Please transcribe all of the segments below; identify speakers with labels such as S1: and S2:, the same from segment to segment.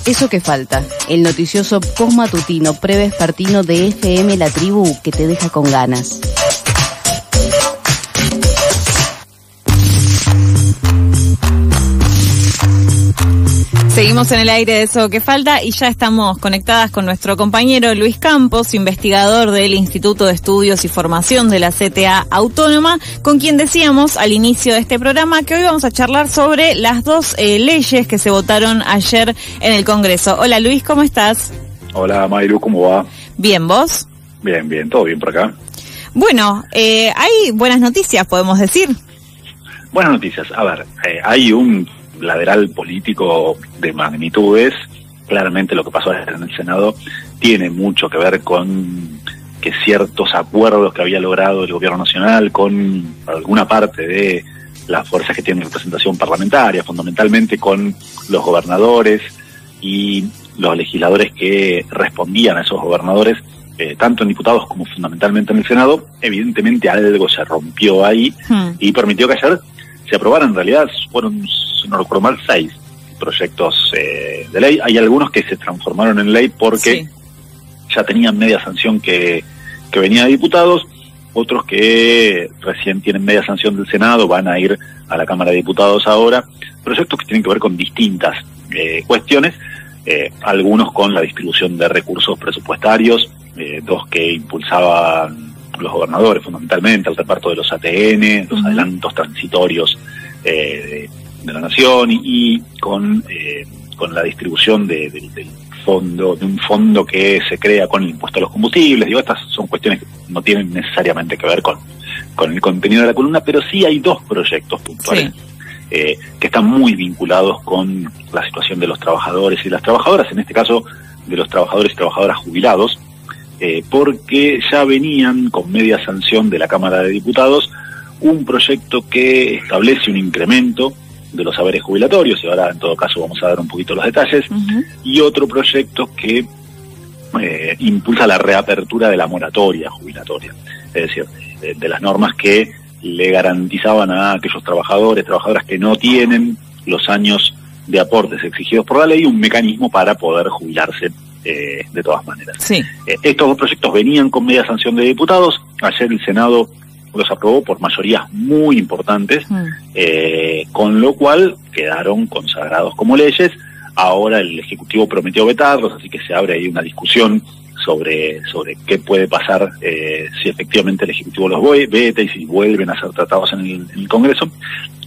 S1: Eso que falta, el noticioso postmatutino prevespertino de FM La Tribu que te deja con ganas.
S2: Seguimos en el aire de Eso que falta y ya estamos conectadas con nuestro compañero Luis Campos, investigador del Instituto de Estudios y Formación de la CTA Autónoma, con quien decíamos al inicio de este programa que hoy vamos a charlar sobre las dos leyes que se votaron ayer en el Congreso. Hola Luis, ¿cómo estás?
S3: Hola Mayru, ¿cómo va?
S2: Bien, ¿vos?
S3: Bien, todo bien por acá.
S2: Bueno, hay buenas noticias, podemos decir.
S3: Buenas noticias, a ver, hay un lateral político de magnitudes. Claramente lo que pasó ayer en el Senado tiene mucho que ver con que ciertos acuerdos que había logrado el gobierno nacional con alguna parte de las fuerzas que tienen representación parlamentaria, fundamentalmente con los gobernadores y los legisladores que respondían a esos gobernadores, tanto en diputados como fundamentalmente en el Senado, evidentemente algo se rompió ahí y permitió que ayer se aprobaran. En realidad fueron, si no recuerdo mal, 6 proyectos de ley. Hay algunos que se transformaron en ley porque ya tenían media sanción que venía de diputados, otros que recién tienen media sanción del Senado, van a ir a la Cámara de Diputados ahora. Proyectos que tienen que ver con distintas cuestiones, algunos con la distribución de recursos presupuestarios, 2 que impulsaban los gobernadores fundamentalmente, el reparto de los ATN, los adelantos transitorios de la nación y con la distribución del fondo, de un fondo que se crea con el impuesto a los combustibles. Digo, estas son cuestiones que no tienen necesariamente que ver con el contenido de la columna, pero sí hay 2 proyectos puntuales que están muy vinculados con la situación de los trabajadores y las trabajadoras, en este caso de los trabajadores y trabajadoras jubilados, porque ya venían con media sanción de la Cámara de Diputados un proyecto que establece un incremento de los saberes jubilatorios, y ahora en todo caso vamos a dar un poquito los detalles, y otro proyecto que impulsa la reapertura de la moratoria jubilatoria, es decir, de las normas que le garantizaban a aquellos trabajadores, trabajadoras que no tienen los años de aportes exigidos por la ley un mecanismo para poder jubilarse de todas maneras. Estos 2 proyectos venían con media sanción de diputados. Ayer el Senado los aprobó por mayorías muy importantes, con lo cual quedaron consagrados como leyes. Ahora el Ejecutivo prometió vetarlos, así que se abre ahí una discusión sobre qué puede pasar si efectivamente el Ejecutivo los veta y si vuelven a ser tratados en el Congreso.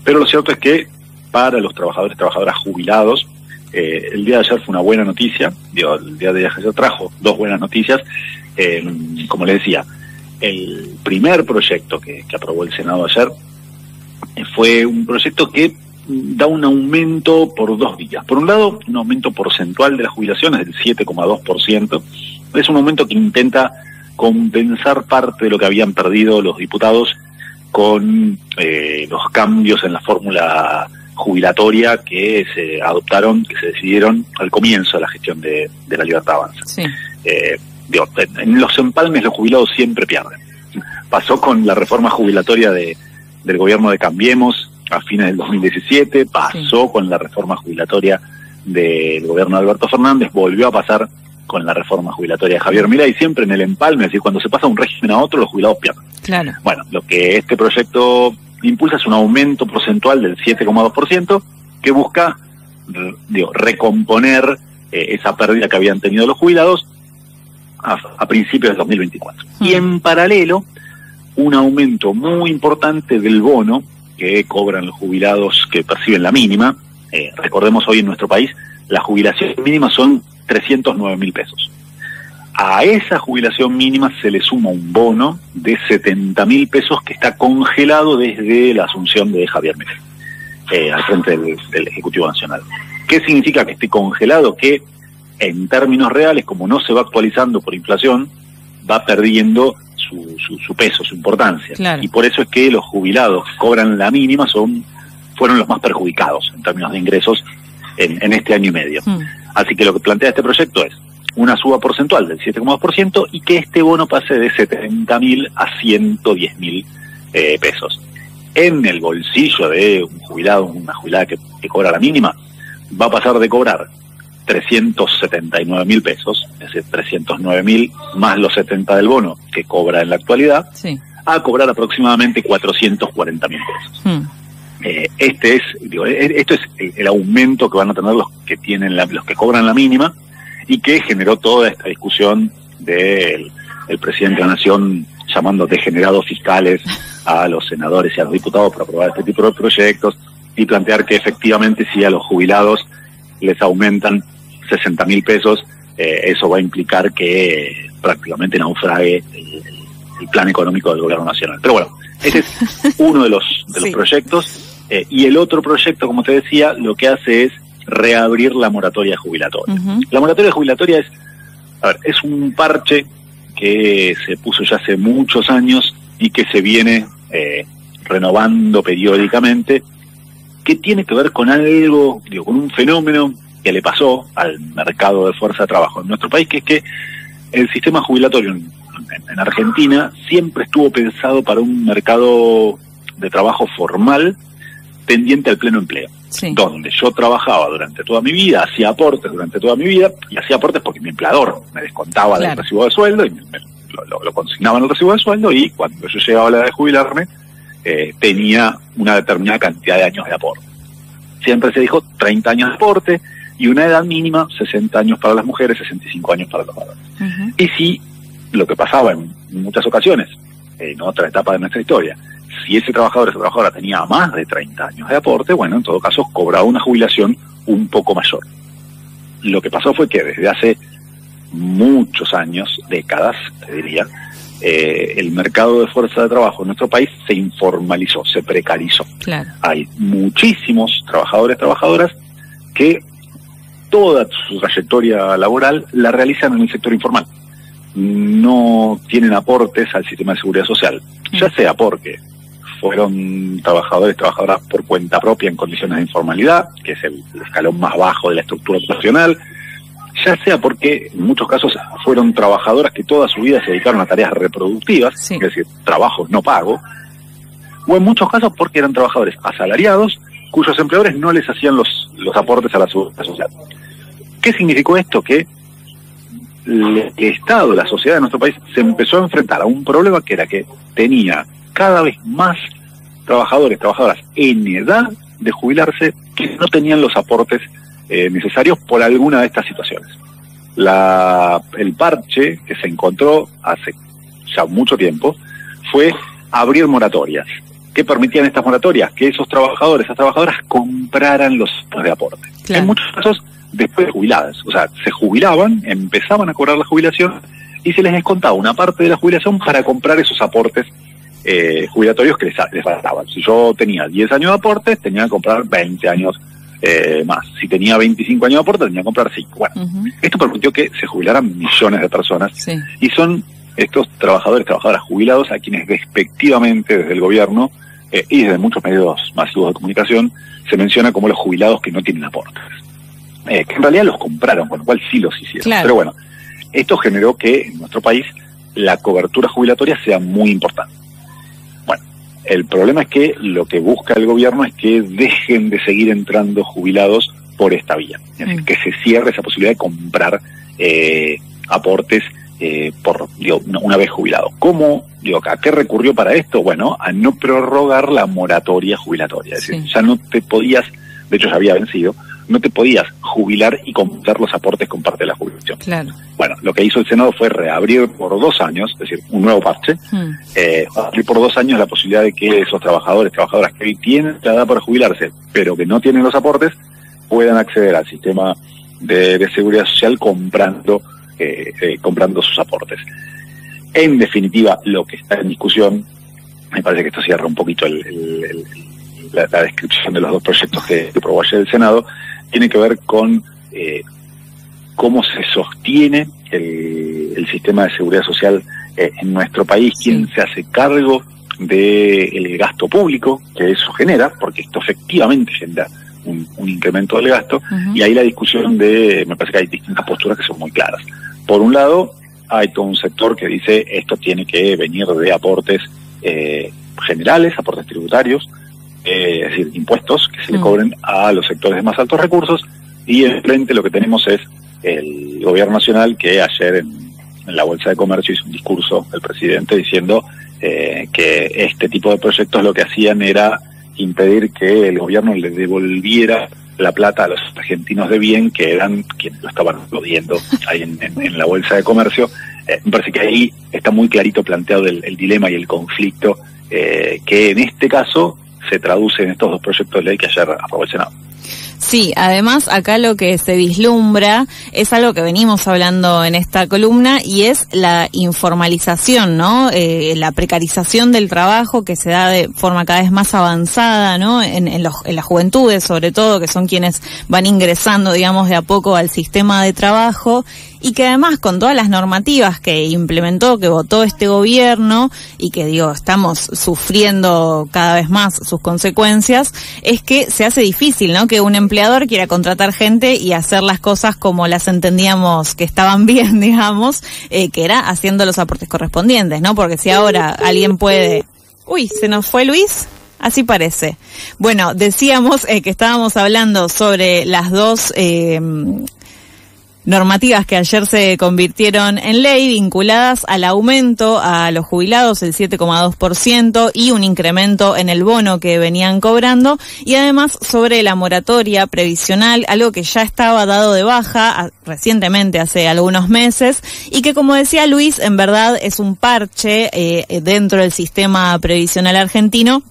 S3: Pero lo cierto es que para los trabajadores y trabajadoras jubilados, el día de ayer fue una buena noticia. El día de ayer trajo 2 buenas noticias. Como les decía, el primer proyecto que aprobó el Senado ayer fue un proyecto que da un aumento por 2 vías. Por un lado, un aumento porcentual de las jubilaciones del 7,2%. Es un aumento que intenta compensar parte de lo que habían perdido los diputados con los cambios en la fórmula jubilatoria que se adoptaron, que se decidieron al comienzo de la gestión de la Libertad Avanza. En los empalmes los jubilados siempre pierden. Pasó con la reforma jubilatoria del gobierno de Cambiemos a fines del 2017, pasó con la reforma jubilatoria del gobierno de Alberto Fernández, volvió a pasar con la reforma jubilatoria de Javier Milei, siempre en el empalme, es decir, cuando se pasa de un régimen a otro los jubilados pierden. Bueno, lo que este proyecto impulsa es un aumento porcentual del 7,2% que busca recomponer esa pérdida que habían tenido los jubilados a principios del 2024. Y en paralelo, un aumento muy importante del bono que cobran los jubilados que perciben la mínima. Recordemos, hoy en nuestro país las jubilaciones mínimas son 309.000 pesos. A esa jubilación mínima se le suma un bono de 70.000 pesos que está congelado desde la asunción de Javier Milei al frente del Ejecutivo Nacional. ¿Qué significa que esté congelado? Que en términos reales, como no se va actualizando por inflación, va perdiendo su peso, su importancia. Y por eso es que los jubilados que cobran la mínima fueron los más perjudicados en términos de ingresos en este año y medio. Así que lo que plantea este proyecto es una suba porcentual del 7,2% y que este bono pase de 70.000 a 110.000 pesos. En el bolsillo de un jubilado, una jubilada que cobra la mínima, va a pasar de cobrar 379.000 pesos, es decir, 309.000 más los 70 del bono que cobra en la actualidad,
S2: sí,
S3: a cobrar aproximadamente 440.000 pesos. Esto es el aumento que van a tener los que tienen los que cobran la mínima, y que generó toda esta discusión del presidente de la Nación llamando degenerados fiscales a los senadores y a los diputados para aprobar este tipo de proyectos, y plantear que efectivamente si a los jubilados les aumentan 60.000 pesos, eso va a implicar que prácticamente naufrague el plan económico del gobierno nacional. Pero bueno, ese es uno de los
S2: sí,
S3: proyectos, y el otro proyecto, como te decía, lo que hace es reabrir la moratoria jubilatoria. La moratoria jubilatoria es un parche que se puso ya hace muchos años y que se viene renovando periódicamente, que tiene que ver con algo, con un fenómeno que le pasó al mercado de fuerza de trabajo en nuestro país, que es que el sistema jubilatorio en Argentina siempre estuvo pensado para un mercado de trabajo formal tendiente al pleno empleo, sí, donde yo trabajaba durante toda mi vida, hacía aportes durante toda mi vida, y hacía aportes porque mi empleador me descontaba del recibo de sueldo, y lo consignaba en el recibo de sueldo, y cuando yo llegaba a la edad de jubilarme, tenía una determinada cantidad de años de aporte. Siempre se dijo 30 años de aporte, y una edad mínima, 60 años para las mujeres, 65 años para los varones. Y si lo que pasaba en muchas ocasiones, en otra etapa de nuestra historia, si ese trabajador o esa trabajadora tenía más de 30 años de aporte, bueno, en todo caso cobraba una jubilación un poco mayor. Lo que pasó fue que desde hace muchos años, décadas, te diría, el mercado de fuerza de trabajo en nuestro país se informalizó, se precarizó. Claro. Hay muchísimos trabajadores, trabajadoras que toda su trayectoria laboral la realizan en el sector informal. No tienen aportes al sistema de seguridad social, ya sea porque fueron trabajadores, trabajadoras por cuenta propia en condiciones de informalidad, que es el escalón más bajo de la estructura profesional, ya sea porque en muchos casos fueron trabajadoras que toda su vida se dedicaron a tareas reproductivas, sí, es decir, trabajos no pagos, o en muchos casos porque eran trabajadores asalariados cuyos empleadores no les hacían los aportes a la seguridad social. ¿Qué significó esto? Que el Estado, la sociedad de nuestro país, se empezó a enfrentar a un problema que era que tenía cada vez más trabajadores, trabajadoras en edad de jubilarse que no tenían los aportes necesarios por alguna de estas situaciones. El parche que se encontró hace ya mucho tiempo fue abrir moratorias. ¿Qué permitían estas moratorias? Que esos trabajadores, esas trabajadoras compraran los de aporte. Claro. En muchos casos después de jubiladas, o sea, se jubilaban, empezaban a cobrar la jubilación y se les descontaba una parte de la jubilación para comprar esos aportes jubilatorios que les faltaban. Si yo tenía 10 años de aportes, tenía que comprar 20 años más. Si tenía 25 años de aporte, tenía que comprar 5. Bueno, esto permitió que se jubilaran millones de personas, sí, y son estos trabajadores, trabajadoras jubilados a quienes despectivamente desde el gobierno y desde muchos medios masivos de comunicación se menciona como los jubilados que no tienen aportes. Que en realidad los compraron, con lo cual sí los hicieron. Claro. Pero bueno, esto generó que en nuestro país la cobertura jubilatoria sea muy importante. Bueno, el problema es que lo que busca el gobierno es que dejen de seguir entrando jubilados por esta vía. Es decir, que se cierre esa posibilidad de comprar aportes una vez jubilado. ¿Cómo? ¿A qué recurrió para esto? Bueno, a no prorrogar la moratoria jubilatoria. Es decir, ya no te podías, de hecho ya había vencido, no te podías jubilar y comprar los aportes con parte de la jubilación. Claro. Bueno, lo que hizo el Senado fue reabrir por 2 años, es decir, un nuevo parche, abrir por 2 años la posibilidad de que esos trabajadores, trabajadoras que hoy tienen la edad para jubilarse, pero que no tienen los aportes, puedan acceder al sistema de seguridad social comprando sus aportes. En definitiva, lo que está en discusión, me parece que esto cierra un poquito la descripción de los 2 proyectos que aprobó ayer el Senado, tiene que ver con cómo se sostiene el sistema de seguridad social en nuestro país, quién se hace cargo del gasto público que eso genera, porque esto efectivamente genera un incremento del gasto, y ahí la discusión me parece que hay distintas posturas que son muy claras. Por un lado, hay todo un sector que dice esto tiene que venir de aportes generales, aportes tributarios, es decir, impuestos que se le cobren a los sectores de más altos recursos, Y enfrente lo que tenemos es el gobierno nacional, que ayer en la Bolsa de Comercio hizo un discurso del presidente diciendo que este tipo de proyectos lo que hacían era impedir que el gobierno le devolviera la plata a los argentinos de bien, que eran quienes lo estaban aplaudiendo ahí en la Bolsa de Comercio. Me parece que ahí está muy clarito planteado el dilema y el conflicto que en este caso se traduce en estos dos proyectos de ley que ayer aprobó el Senado.
S2: Sí, además acá lo que se vislumbra es algo que venimos hablando en esta columna y es la informalización, ¿no? La precarización del trabajo que se da de forma cada vez más avanzada, ¿no? En las juventudes, sobre todo, que son quienes van ingresando, digamos, de a poco al sistema de trabajo, y que además con todas las normativas que implementó, que votó este gobierno y que, estamos sufriendo cada vez más sus consecuencias, es que se hace difícil, ¿no? Que un empleador quiera contratar gente y hacer las cosas como las entendíamos que estaban bien, digamos, que era haciendo los aportes correspondientes, ¿no? Porque si ahora alguien puede... Uy, ¿se nos fue Luis? Así parece. Bueno, decíamos que estábamos hablando sobre las dos normativas que ayer se convirtieron en ley, vinculadas al aumento a los jubilados, el 7,2%, y un incremento en el bono que venían cobrando, y además sobre la moratoria previsional, algo que ya estaba dado de baja recientemente, hace algunos meses, y que, como decía Luis, en verdad es un parche dentro del sistema previsional argentino.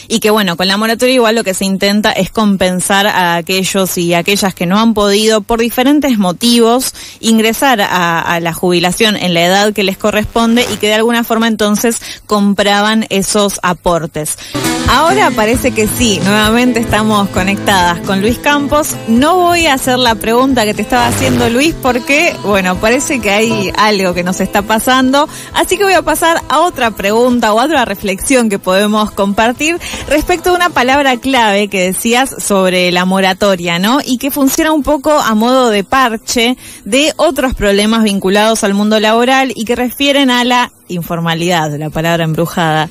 S2: Y que con la moratoria igual lo que se intenta es compensar a aquellos y aquellas que no han podido, por diferentes motivos, ingresar a la jubilación en la edad que les corresponde y que de alguna forma entonces compraban esos aportes. Ahora parece que sí, nuevamente estamos conectadas con Luis Campos. No voy a hacer la pregunta que te estaba haciendo Luis porque, parece que hay algo que nos está pasando, así que voy a pasar a otra pregunta o a otra reflexión que podemos compartir respecto a una palabra clave que decías sobre la moratoria, ¿no? Y que funciona un poco a modo de parche de otros problemas vinculados al mundo laboral y que refieren a la informalidad, la palabra embrujada.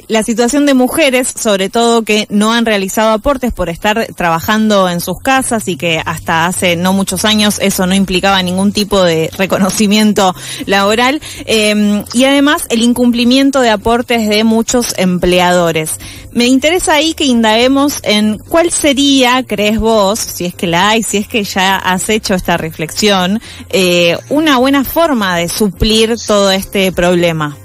S2: La situación de mujeres, sobre todo, que no han realizado aportes por estar trabajando en sus casas y que hasta hace no muchos años eso no implicaba ningún tipo de reconocimiento laboral, y además el incumplimiento de aportes de muchos empleadores. Me interesa ahí que indaguemos en cuál sería, crees vos, si es que la hay, si es que ya has hecho esta reflexión, una buena forma de suplir todo este problema.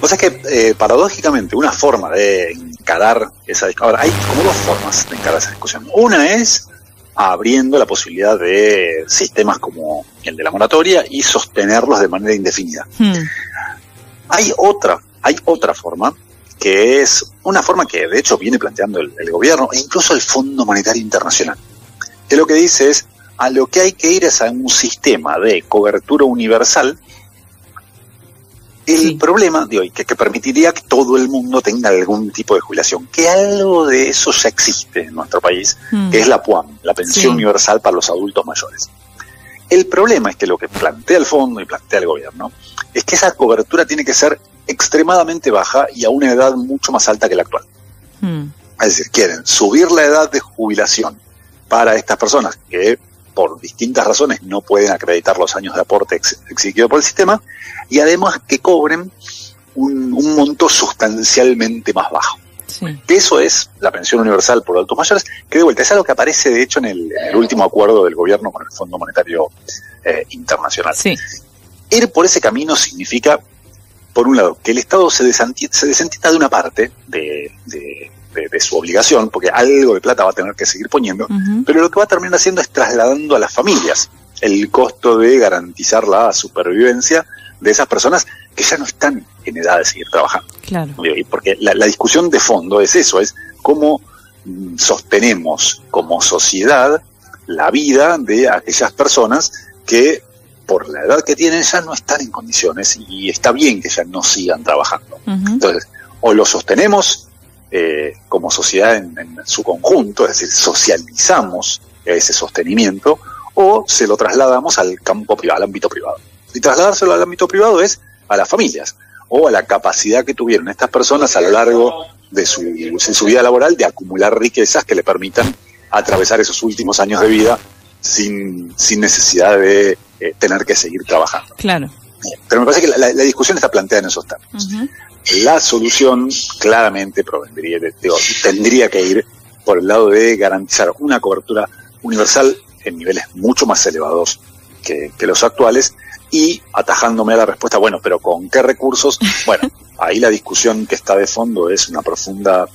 S4: O sea que, paradójicamente, una forma de encarar esa discusión... Ahora, hay como dos formas de encarar esa discusión. Una es abriendo la posibilidad de sistemas como el de la moratoria y sostenerlos de manera indefinida. Hay otra forma, que es una forma que de hecho viene planteando el gobierno e incluso el Fondo Monetario Internacional, que lo que dice es, a lo que hay que ir es a un sistema de cobertura universal. El problema de hoy, que permitiría que todo el mundo tenga algún tipo de jubilación, que algo de eso ya existe en nuestro país, que es la PUAM, la Pensión Universal para los Adultos Mayores. El problema es que lo que plantea el fondo y plantea el gobierno es que esa cobertura tiene que ser extremadamente baja y a una edad mucho más alta que la actual. Es decir, quieren subir la edad de jubilación para estas personas que por distintas razones no pueden acreditar los años de aporte exigido por el sistema, y además que cobren un monto sustancialmente más bajo. Que eso es la pensión universal por adultos mayores, que de vuelta es algo que aparece de hecho en el último acuerdo del gobierno con el Fondo Monetario Internacional. Ir por ese camino significa, por un lado, que el Estado se desentienda de una parte de su obligación, porque algo de plata va a tener que seguir poniendo, pero lo que va a terminar haciendo es trasladando a las familias el costo de garantizar la supervivencia de esas personas que ya no están en edad de seguir trabajando. Claro. Porque la discusión de fondo es eso, es cómo sostenemos como sociedad la vida de aquellas personas que por la edad que tienen ya no están en condiciones, y está bien que ya no sigan trabajando. Entonces, o lo sostenemos como sociedad en su conjunto, es decir, socializamos ese sostenimiento, o se lo trasladamos al campo privado, al ámbito privado. Y trasladárselo al ámbito privado es a las familias, o a la capacidad que tuvieron estas personas a lo largo de su vida laboral de acumular riquezas que le permitan atravesar esos últimos años de vida sin necesidad de tener que seguir trabajando.
S2: Claro.
S4: Pero me parece que la discusión está planteada en esos términos. La solución claramente tendría que ir por el lado de garantizar una cobertura universal en niveles mucho más elevados que los actuales, y atajándome a la respuesta, bueno, pero ¿con qué recursos? Bueno, ahí la discusión que está de fondo es una profunda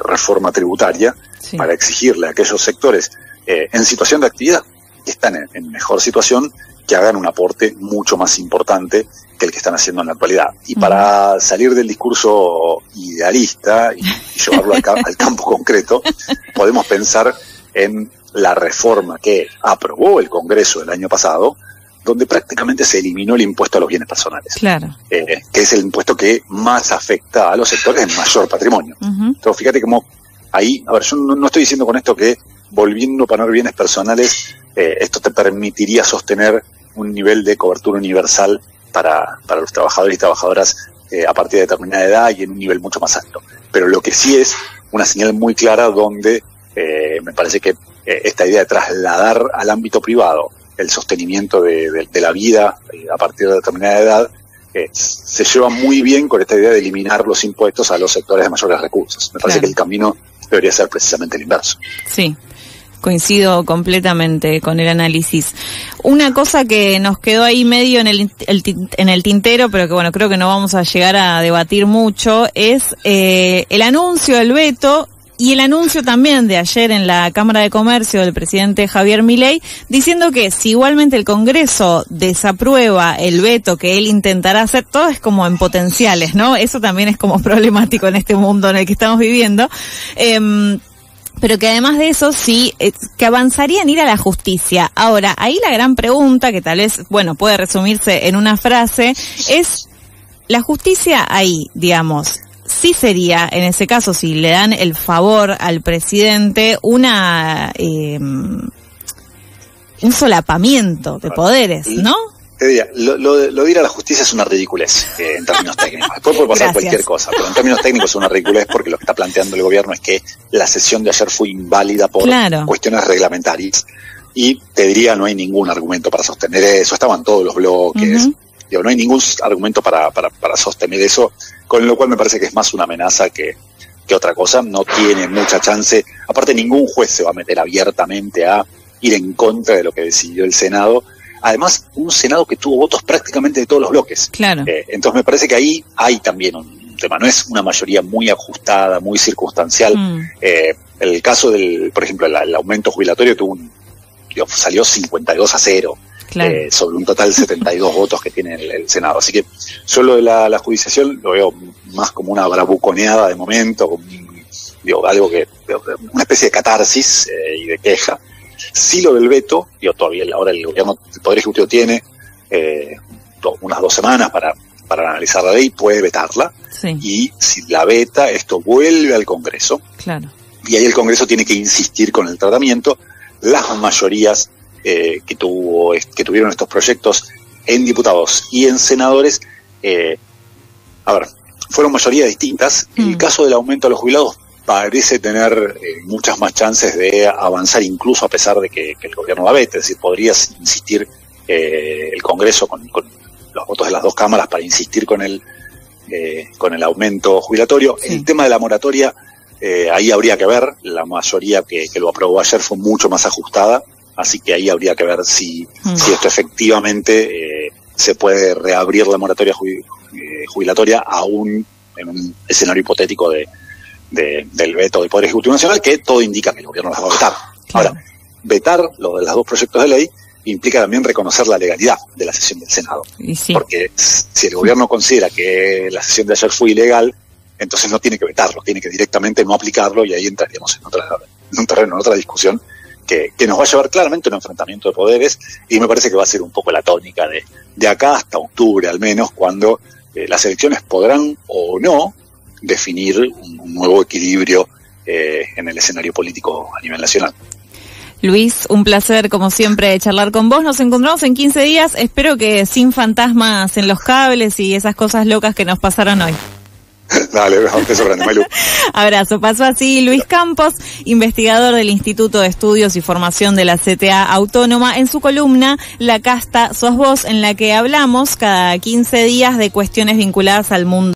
S4: reforma tributaria para exigirle a aquellos sectores en situación de actividad que están en mejor situación que hagan un aporte mucho más importante que el que están haciendo en la actualidad. Y para salir del discurso idealista y llevarlo al campo concreto, podemos pensar en la reforma que aprobó el Congreso el año pasado, donde prácticamente se eliminó el impuesto a los bienes personales. Claro. Que es el impuesto que más afecta a los sectores de mayor patrimonio. Entonces, fíjate cómo ahí, a ver, yo no estoy diciendo con esto que volviendo a poner bienes personales, esto te permitiría sostener un nivel de cobertura universal para los trabajadores y trabajadoras a partir de determinada edad y en un nivel mucho más alto. Pero lo que sí es una señal muy clara donde me parece que esta idea de trasladar al ámbito privado el sostenimiento de la vida a partir de determinada edad se lleva muy bien con esta idea de eliminar los impuestos a los sectores de mayores recursos. Me parece que el camino debería ser precisamente el inverso.
S2: Sí. Coincido completamente con el análisis. Una cosa que nos quedó ahí medio en el tintero, pero que bueno, creo que no vamos a llegar a debatir mucho, es el anuncio del veto y el anuncio también de ayer en la Cámara de Comercio del presidente Javier Milei, diciendo que si igualmente el Congreso desaprueba el veto que él intentará hacer, todo es como en potenciales, ¿no? Eso también es como problemático en este mundo en el que estamos viviendo. Pero que además de eso sí, que avanzaría en ir a la justicia. Ahora, ahí la gran pregunta, que tal vez, bueno, puede resumirse en una frase, es la justicia ahí, digamos, sí sería, en ese caso, si le dan el favor al presidente, un solapamiento de poderes, ¿no?
S4: Te diría, lo de ir a la justicia es una ridiculez en términos técnicos. Después puede pasar cualquier cosa, pero en términos técnicos es una ridiculez porque lo que está planteando el gobierno es que la sesión de ayer fue inválida por cuestiones reglamentarias. Y te diría, no hay ningún argumento para sostener eso. Estaban todos los bloques. Digo, no hay ningún argumento para sostener eso, con lo cual me parece que es más una amenaza que otra cosa. No tiene mucha chance. Aparte, ningún juez se va a meter abiertamente a ir en contra de lo que decidió el Senado. Además, un Senado que tuvo votos prácticamente de todos los bloques. Claro. Entonces me parece que ahí hay también un tema. No es una mayoría muy ajustada, muy circunstancial. El caso por ejemplo, el aumento jubilatorio salió 52-0. Claro. Sobre un total de 72 votos que tiene el Senado. Así que yo lo de la judiciación lo veo más como una bravuconeada de momento, como algo una especie de catarsis y de queja. Sí, lo del veto, todavía ahora el gobierno, el Poder Ejecutivo tiene unas 2 semanas para analizar la ley, puede vetarla, y si la veta, esto vuelve al Congreso, y ahí el Congreso tiene que insistir con el tratamiento. Las mayorías que tuvieron estos proyectos en diputados y en senadores, fueron mayorías distintas. El caso del aumento a los jubilados parece tener muchas más chances de avanzar, incluso a pesar de que el gobierno la vete. Es decir, podrías insistir el Congreso con los votos de las 2 cámaras para insistir con el aumento jubilatorio. El tema de la moratoria, ahí habría que ver. La mayoría que lo aprobó ayer fue mucho más ajustada, así que ahí habría que ver si esto efectivamente se puede reabrir la moratoria jubilatoria aún en un escenario hipotético del veto del Poder Ejecutivo Nacional, que todo indica que el gobierno las va a vetar. Ahora, vetar lo de los 2 proyectos de ley implica también reconocer la legalidad de la sesión del Senado. Porque si el gobierno considera que la sesión de ayer fue ilegal, entonces no tiene que vetarlo, tiene que directamente no aplicarlo, y ahí entraríamos en un terreno, en otra discusión que nos va a llevar claramente a un enfrentamiento de poderes, y me parece que va a ser un poco la tónica de acá hasta octubre al menos, cuando las elecciones podrán o no definir un nuevo equilibrio en el escenario político a nivel nacional.
S2: Luis, un placer como siempre charlar con vos. Nos encontramos en 15 días, espero que sin fantasmas en los cables y esas cosas locas que nos pasaron hoy.
S4: Dale, un beso grande, Malu.
S2: Abrazo. Pasó así Luis Campos, investigador del Instituto de Estudios y Formación de la CTA Autónoma, en su columna La Casta Sos Vos, en la que hablamos cada 15 días de cuestiones vinculadas al mundo